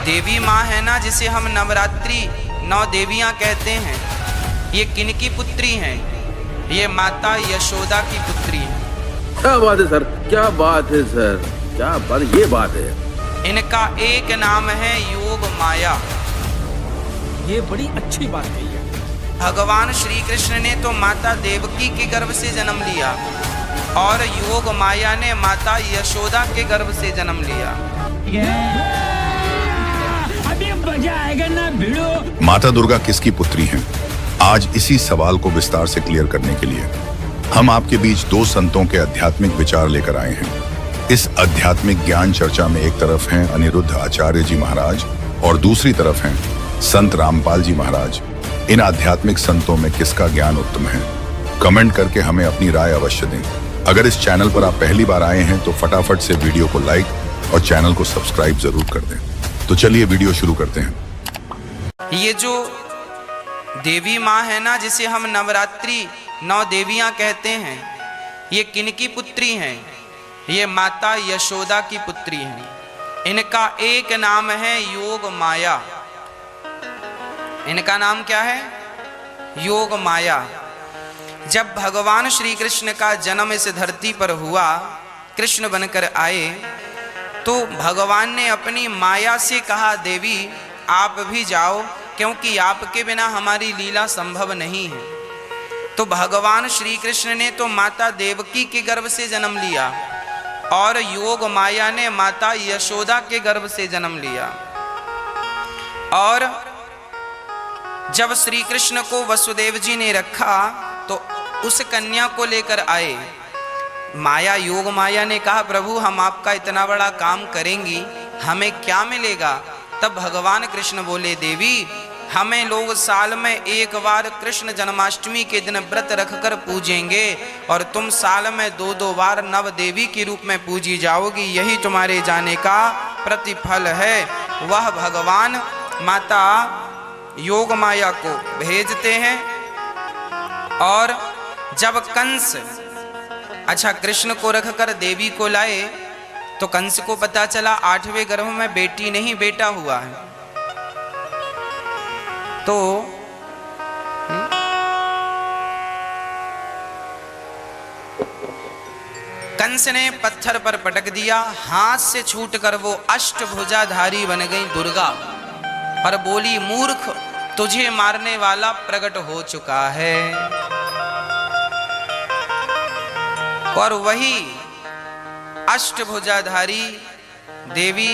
देवी माँ है ना, जिसे हम नवरात्रि 9 देवियाँ कहते हैं, ये किनकी पुत्री हैं? ये माता यशोदा की पुत्री है। क्या बात है सर, क्या बात है सर, क्या बात, ये बात है। इनका एक नाम है योग माया। ये बड़ी अच्छी बात कही है। भगवान श्री कृष्ण ने तो माता देवकी के गर्भ से जन्म लिया और योग माया ने माता यशोदा के गर्भ से जन्म लिया। अभी मजा आएगा ना भिड़ो। माता दुर्गा किसकी पुत्री हैं? आज इसी सवाल को विस्तार से क्लियर करने के लिए हम आपके बीच 2 संतों के आध्यात्मिक विचार लेकर आए हैं। इस आध्यात्मिक ज्ञान चर्चा में एक तरफ हैं अनिरुद्ध आचार्य जी महाराज और दूसरी तरफ हैं संत रामपाल जी महाराज। इन आध्यात्मिक संतों में किसका ज्ञान उत्तम है? कमेंट करके हमें अपनी राय अवश्य दें। अगर इस चैनल पर आप पहली बार आए हैं तो फटाफट से वीडियो को लाइक और चैनल को सब्सक्राइब जरूर कर दें। तो चलिए वीडियो शुरू करते हैं। ये जो देवी माँ है ना, जिसे हम नवरात्रि 9 देवियाँ कहते हैं, ये किनकी पुत्री हैं? ये माता यशोदा की पुत्री हैं। इनका एक नाम है योग माया। इनका नाम क्या है? योग माया। जब भगवान श्री कृष्ण का जन्म इस धरती पर हुआ, कृष्ण बनकर आए, तो भगवान ने अपनी माया से कहा, देवी आप भी जाओ, क्योंकि आपके बिना हमारी लीला संभव नहीं है। तो भगवान श्री कृष्ण ने तो माता देवकी के गर्भ से जन्म लिया और योग माया ने माता यशोदा के गर्भ से जन्म लिया। और जब श्री कृष्ण को वसुदेव जी ने रखा तो उस कन्या को लेकर आए। माया, योग माया ने कहा, प्रभु हम आपका इतना बड़ा काम करेंगी, हमें क्या मिलेगा? तब भगवान कृष्ण बोले, देवी हमें लोग साल में एक बार कृष्ण जन्माष्टमी के दिन व्रत रखकर पूजेंगे और तुम साल में 2-2 बार नव देवी के रूप में पूजी जाओगी। यही तुम्हारे जाने का प्रतिफल है। वह भगवान माता योग माया को भेजते हैं। और जब कंस कृष्ण को रखकर देवी को लाए तो कंस को पता चला 8वें गर्भ में बेटी नहीं बेटा हुआ है। तो कंस ने पत्थर पर पटक दिया, हाथ से छूटकर वो अष्टभुजाधारी बन गई दुर्गा और बोली, मूर्ख तुझे मारने वाला प्रकट हो चुका है। और वही अष्टभुजाधारी देवी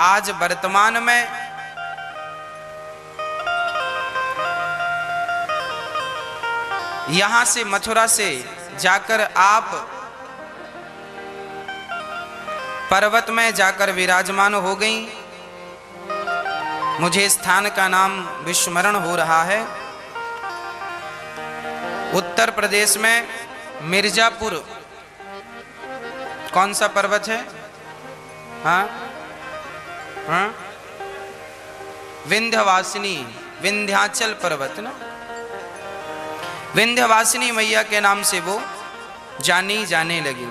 आज वर्तमान में यहां से मथुरा से जाकर आप पर्वत में जाकर विराजमान हो गई। मुझे स्थान का नाम विस्मरण हो रहा है। उत्तर प्रदेश में मिर्जापुर, कौन सा पर्वत है? हाँ हाँ, विंध्यवासिनी, विंध्याचल पर्वत ना, विंध्यवासिनी मैया के नाम से वो जानी जाने लगी।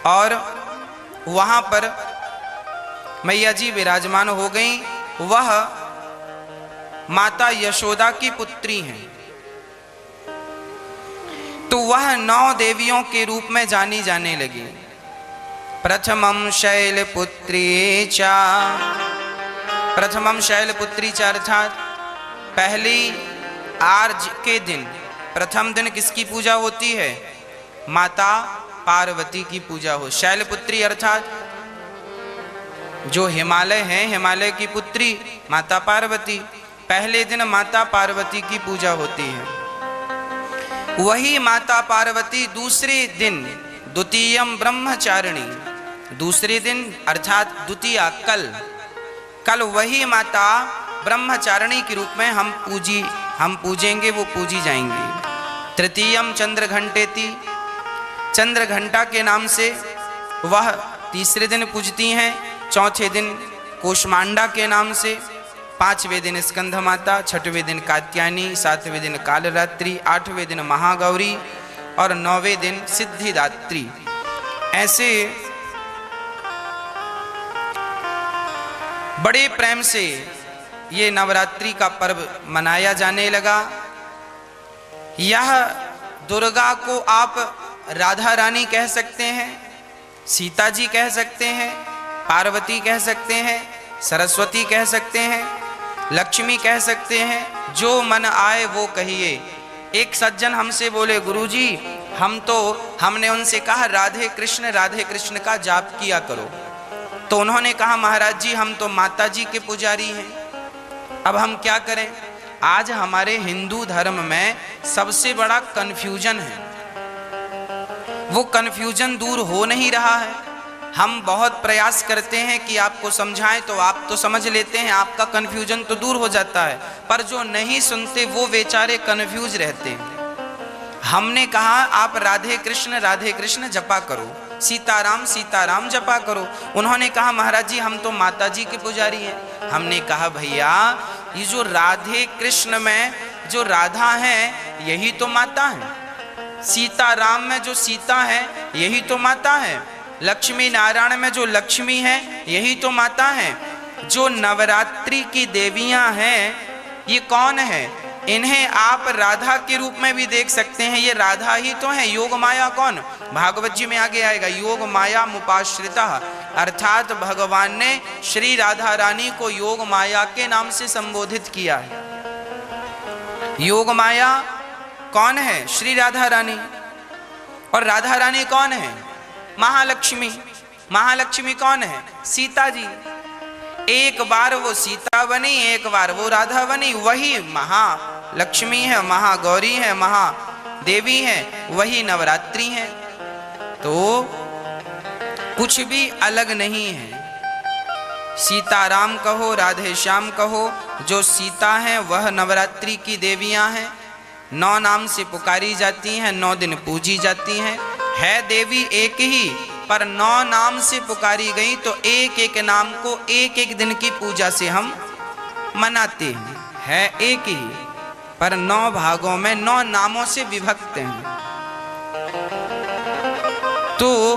और वहां पर मैया जी विराजमान हो गई। वह माता यशोदा की पुत्री हैं। तो वह 9 देवियों के रूप में जानी जाने लगी। प्रथमम शैलपुत्री चा, प्रथमम शैलपुत्री चा अर्थात पहली आर्ज के दिन, प्रथम दिन किसकी पूजा होती है? माता पार्वती की पूजा हो। शैलपुत्री अर्थात जो हिमालय है, हिमालय की पुत्री माता पार्वती। पहले दिन माता पार्वती की पूजा होती है। वही माता पार्वती दूसरे दिन द्वितीयम ब्रह्मचारिणी, दूसरे दिन अर्थात द्वितीया कल वही माता ब्रह्मचारिणी के रूप में हम पूजेंगे, वो पूजी जाएंगी। तृतीयम चंद्र घंटेति, चंद्र घंटा के नाम से वह तीसरे दिन पूजती हैं। चौथे दिन कोषमांडा के नाम से, 5वें दिन स्कंध माता, 6वें दिन कात्यायनी, 7वें दिन कालरात्रि, 8वें दिन महागौरी और 9वें दिन सिद्धिदात्री। ऐसे बड़े प्रेम से ये नवरात्रि का पर्व मनाया जाने लगा। यह दुर्गा को आप राधा रानी कह सकते हैं, सीता जी कह सकते हैं, पार्वती कह सकते हैं, सरस्वती कह सकते हैं, लक्ष्मी कह सकते हैं, जो मन आए वो कहिए। एक सज्जन हमसे बोले, गुरुजी हमने उनसे कहा राधे कृष्ण का जाप किया करो। तो उन्होंने कहा महाराज जी हम तो माता जी के पुजारी हैं, अब हम क्या करें। आज हमारे हिंदू धर्म में सबसे बड़ा कन्फ्यूजन है, वो कन्फ्यूजन दूर हो नहीं रहा है। हम बहुत प्रयास करते हैं कि आपको समझाएं तो आप तो समझ लेते हैं, आपका कन्फ्यूजन तो दूर हो जाता है, पर जो नहीं सुनते वो बेचारे कन्फ्यूज रहते हैं। हमने कहा आप राधे कृष्ण जपा करो, सीताराम जपा करो। उन्होंने कहा महाराज जी हम तो माता जी के पुजारी हैं। हमने कहा भैया ये जो राधे कृष्ण में जो राधा है यही तो माता है, सीताराम में जो सीता है यही तो माता है, लक्ष्मी नारायण में जो लक्ष्मी है यही तो माता है। जो नवरात्रि की देवियां हैं ये कौन है, इन्हें आप राधा के रूप में भी देख सकते हैं, ये राधा ही तो है। योग माया कौन, भागवत जी में आगे आएगा, योग माया मुपाश्रिता, अर्थात भगवान ने श्री राधा रानी को योग माया के नाम से संबोधित किया है। योग माया कौन है, श्री राधा रानी। और राधा रानी कौन है, महालक्ष्मी। महालक्ष्मी कौन है, सीता जी। एक बार वो सीता बनी, एक बार वो राधा बनी, वही महालक्ष्मी है, महागौरी है, महादेवी है, वही नवरात्रि है। तो कुछ भी अलग नहीं है। सीताराम कहो, राधे श्याम कहो, जो सीता है वह नवरात्रि की देवियां हैं। 9 नाम से पुकारी जाती हैं, 9 दिन पूजी जाती हैं। है देवी एक ही, पर 9 नाम से पुकारी गई तो एक एक नाम को एक एक दिन की पूजा से हम मनाते हैं। है एक ही, पर 9 भागों में 9 नामों से विभक्त हैं। तो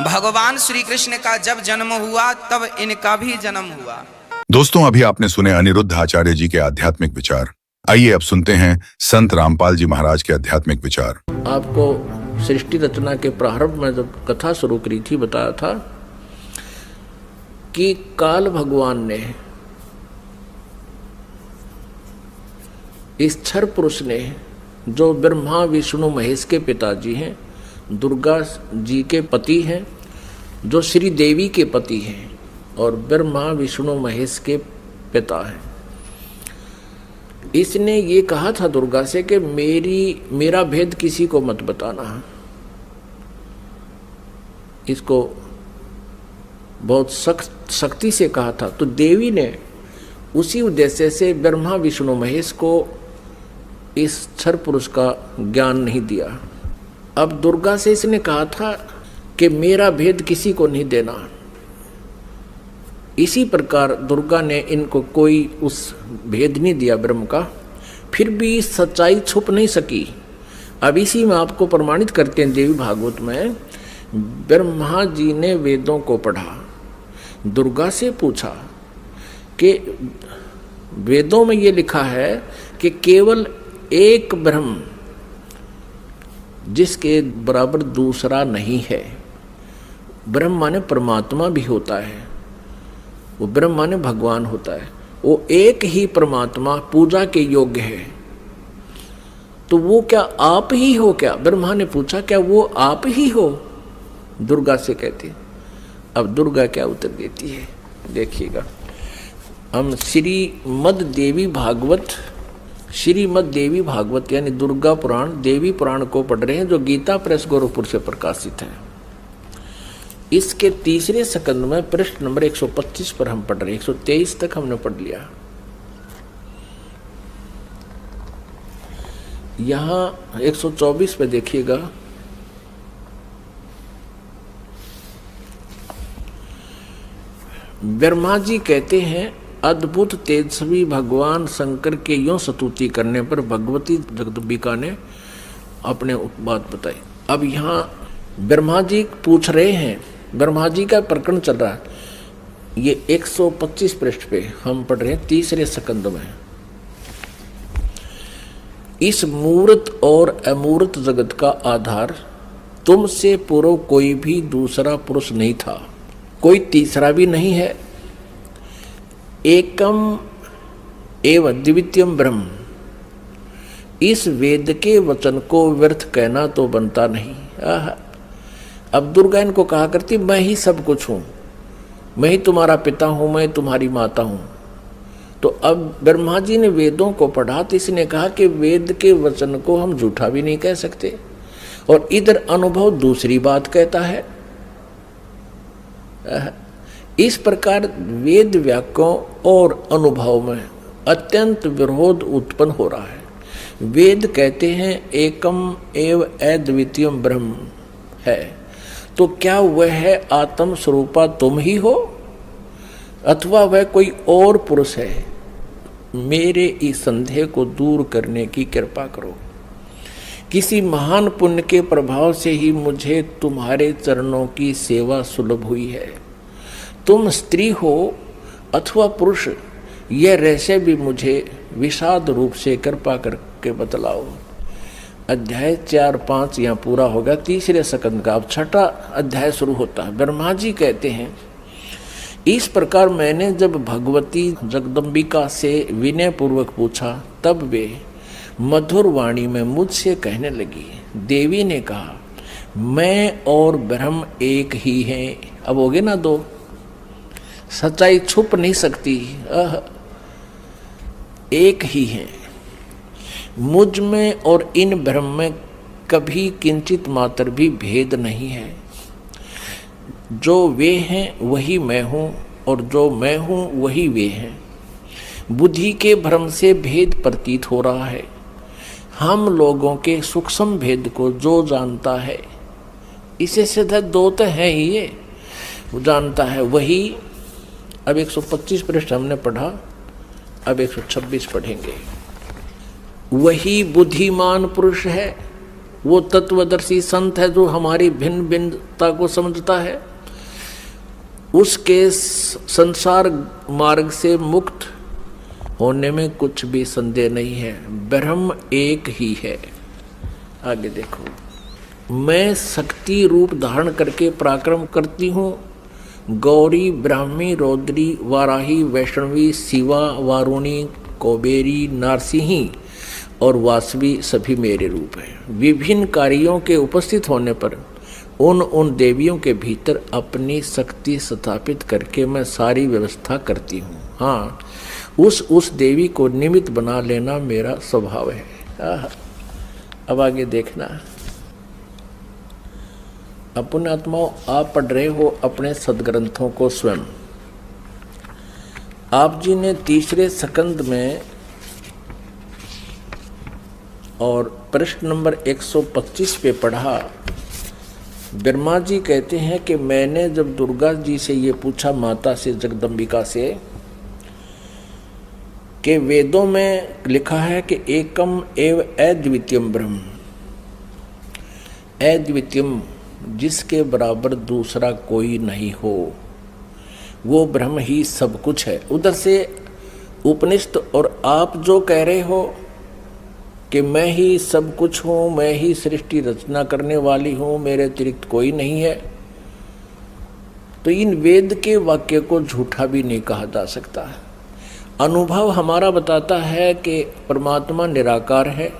भगवान श्री कृष्ण का जब जन्म हुआ तब इनका भी जन्म हुआ। दोस्तों अभी आपने सुने अनिरुद्ध आचार्य जी के आध्यात्मिक विचार। आइए अब सुनते हैं संत रामपाल जी महाराज के आध्यात्मिक विचार। आपको सृष्टि रचना के प्रारंभ में जब कथा शुरू करी थी बताया था कि काल भगवान ने, इस क्षर पुरुष ने, जो ब्रह्मा विष्णु महेश के पिताजी हैं, दुर्गा जी के पति हैं, जो श्री देवी के पति हैं और ब्रह्मा विष्णु महेश के पिता हैं, इसने ये कहा था दुर्गा से कि मेरा भेद किसी को मत बताना। इसको बहुत सख्ती से कहा था। तो देवी ने उसी उद्देश्य से ब्रह्मा विष्णु महेश को इस क्षर पुरुष का ज्ञान नहीं दिया। अब दुर्गा से इसने कहा था कि मेरा भेद किसी को नहीं देना। इसी प्रकार दुर्गा ने इनको कोई उस भेद नहीं दिया ब्रह्म का, फिर भी सच्चाई छुप नहीं सकी। अब इसी में आपको प्रमाणित करते हैं देवी भागवत में, ब्रह्मा जी ने वेदों को पढ़ा, दुर्गा से पूछा कि वेदों में ये लिखा है कि केवल एक ब्रह्म जिसके बराबर दूसरा नहीं है। ब्रह्म माने परमात्मा भी होता है, वो ब्रह्म माने भगवान होता है, वो एक ही परमात्मा पूजा के योग्य है। तो वो क्या आप ही हो क्या? ब्रह्मा ने पूछा क्या वो आप ही हो? दुर्गा से कहती। अब दुर्गा क्या उत्तर देती है देखिएगा। हम श्रीमद् देवी भागवत यानी दुर्गा पुराण देवी पुराण को पढ़ रहे हैं, जो गीता प्रेस गोरखपुर से प्रकाशित है। इसके तीसरे स्कंद में पृष्ठ नंबर 125 पर हम पढ़ रहे हैं। 123 तक हमने पढ़ लिया। यहाँ 124 पे देखिएगा, ब्रह्मा जी कहते हैं अद्भुत तेजस्वी भगवान शंकर के यों स्तुति करने पर भगवती जगदम्बिका ने अपने बात बताई। अब यहाँ ब्रह्मा जी पूछ रहे हैं, ब्रह्मा जी का प्रकरण चल रहा है ये 125 पृष्ठ पे हम पढ़ रहे हैं तीसरे स्कंद में। इस मूर्त और अमूर्त जगत का आधार तुमसे पूर्व कोई भी दूसरा पुरुष नहीं था, कोई तीसरा भी नहीं है। एकम एव द्वितीयम ब्रह्म, इस वेद के वचन को व्यर्थ कहना तो बनता नहीं। अब दुर्गा इनको कहा करती मैं ही सब कुछ हूँ, मैं ही तुम्हारा पिता हूँ, मैं तुम्हारी माता हूँ। तो अब ब्रह्मा जी ने वेदों को पढ़ा तो इसने कहा कि वेद के वचन को हम झूठा भी नहीं कह सकते, और इधर अनुभव दूसरी बात कहता है। इस प्रकार वेद वाक्यों और अनुभव में अत्यंत विरोध उत्पन्न हो रहा है। वेद कहते हैं एकम एव अद्वितीयम ब्रह्म है, तो क्या वह है आत्म स्वरूपा तुम ही हो अथवा वह कोई और पुरुष है? मेरे इस संदेह को दूर करने की कृपा करो। किसी महान पुण्य के प्रभाव से ही मुझे तुम्हारे चरणों की सेवा सुलभ हुई है। तुम स्त्री हो अथवा पुरुष, यह रहस्य भी मुझे विषाद रूप से कृपा करके बतलाओ। अध्याय 4-5 यहाँ पूरा होगा, तीसरे स्कंद का अब छठा अध्याय शुरू होता है। ब्रह्मा जी कहते हैं इस प्रकार मैंने जब भगवती जगदम्बिका से विनय पूर्वक पूछा, तब वे मधुर वाणी में मुझसे कहने लगी। देवी ने कहा मैं और ब्रह्म एक ही हैं। अब हो गए ना दो, सच्चाई छुप नहीं सकती, एक ही हैं। मुझ में और इन ब्रह्म में कभी किंचित मात्र भी भेद नहीं है। जो वे हैं वही मैं हूँ, और जो मैं हूँ वही वे हैं। बुद्धि के भ्रम से भेद प्रतीत हो रहा है। हम लोगों के सूक्ष्म भेद को जो जानता है, इसे सीधा दो तो है ही, ये जानता है वही। अब 125 पृष्ठ हमने पढ़ा, अब 126 पढ़ेंगे। वही बुद्धिमान पुरुष है, वो तत्वदर्शी संत है जो हमारी भिन्न भिन्नता को समझता है। उसके संसार मार्ग से मुक्त होने में कुछ भी संदेह नहीं है। ब्रह्म एक ही है। आगे देखो, मैं शक्ति रूप धारण करके पराक्रम करती हूँ। गौरी, ब्राह्मी, रौद्री, वाराही, वैष्णवी, शिवा, वारुणी, कुबेरी, नारसिंही और वासवी सभी मेरे रूप हैं। विभिन्न कार्यों के उपस्थित होने पर उन देवियों के भीतर अपनी शक्ति स्थापित करके मैं सारी व्यवस्था करती हूँ। हाँ, उस देवी को निमित्त बना लेना मेरा स्वभाव है। अब आगे देखना। अपने आत्माओं, आप पढ़ रहे हो अपने सदग्रंथों को स्वयं। आप जी ने तीसरे स्कंद में और पृष्ठ नंबर 125 पे पढ़ा। ब्रह्मा जी कहते हैं कि मैंने जब दुर्गा जी से ये पूछा, माता से, जगदम्बिका से, कि वेदों में लिखा है कि एकम एव अद्वितीयम ब्रह्म, अद्वितीयम जिसके बराबर दूसरा कोई नहीं हो, वो ब्रह्म ही सब कुछ है। उधर से उपनिषद और आप जो कह रहे हो कि मैं ही सब कुछ हूँ, मैं ही सृष्टि रचना करने वाली हूँ, मेरे अतिरिक्त कोई नहीं है, तो इन वेद के वाक्य को झूठा भी नहीं कहा जा सकता। अनुभव हमारा बताता है कि परमात्मा निराकार है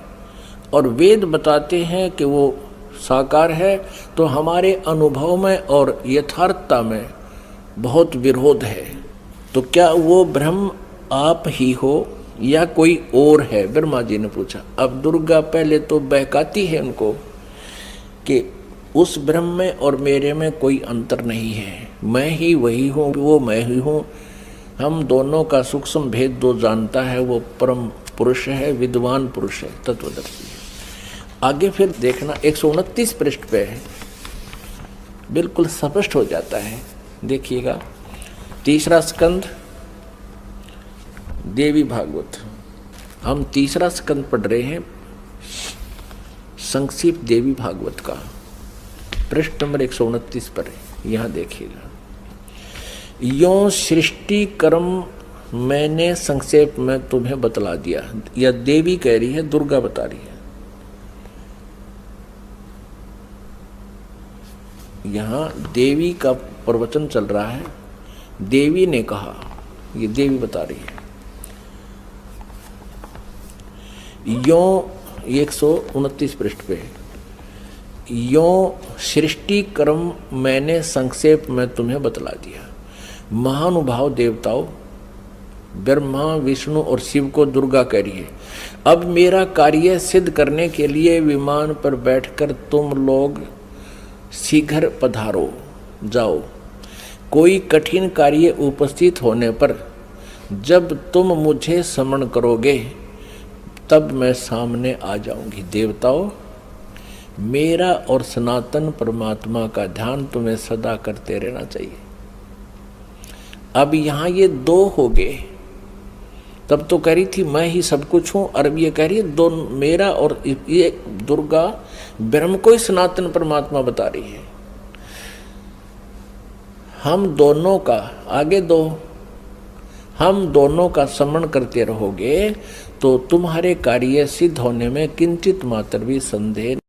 और वेद बताते हैं कि वो साकार है, तो हमारे अनुभव में और यथार्थता में बहुत विरोध है। तो क्या वो ब्रह्म आप ही हो या कोई और है? ब्रह्मा जी ने पूछा। अब दुर्गा पहले तो बहकाती है उनको कि उस ब्रह्म में और मेरे में कोई अंतर नहीं है, मैं ही वही हूँ, वो मैं ही हूँ। हम दोनों का सूक्ष्म भेद जो जानता है वो परम पुरुष है, विद्वान पुरुष है, तत्वदर्शी है। आगे फिर देखना 129 पृष्ठ पे है, बिल्कुल स्पष्ट हो जाता है। देखिएगा, तीसरा स्कंद देवी भागवत, हम तीसरा स्कंद पढ़ रहे हैं, संक्षिप्त देवी भागवत का, पृष्ठ नंबर 129 पर है। यहाँ देखिएगा, यों सृष्टि कर्म मैंने संक्षेप में तुम्हें बतला दिया। यह देवी कह रही है, दुर्गा बता रही है। यहां देवी का प्रवचन चल रहा है, देवी ने कहा, ये देवी बता रही है। यों 129 पृष्ठ पे, यों सृष्टि कर्म मैंने संक्षेप में तुम्हें बतला दिया। महानुभाव देवताओं, ब्रह्मा विष्णु और शिव को दुर्गा कह रही है, अब मेरा कार्य सिद्ध करने के लिए विमान पर बैठकर तुम लोग शीघ्र पधारो, जाओ। कोई कठिन कार्य उपस्थित होने पर जब तुम मुझे समन करोगे तब मैं सामने आ जाऊंगी। देवताओं, मेरा और सनातन परमात्मा का ध्यान तुम्हें सदा करते रहना चाहिए। अब यहाँ ये दो हो गए, तब तो कह रही थी मैं ही सब कुछ हूँ, और अब ये कह रही है दो, मेरा और ये दुर्गा ब्रह्म को ही सनातन परमात्मा बता रही है। हम दोनों का आगे दो, हम दोनों का समन करते रहोगे तो तुम्हारे कार्य सिद्ध होने में किंचित मात्र भी संदेह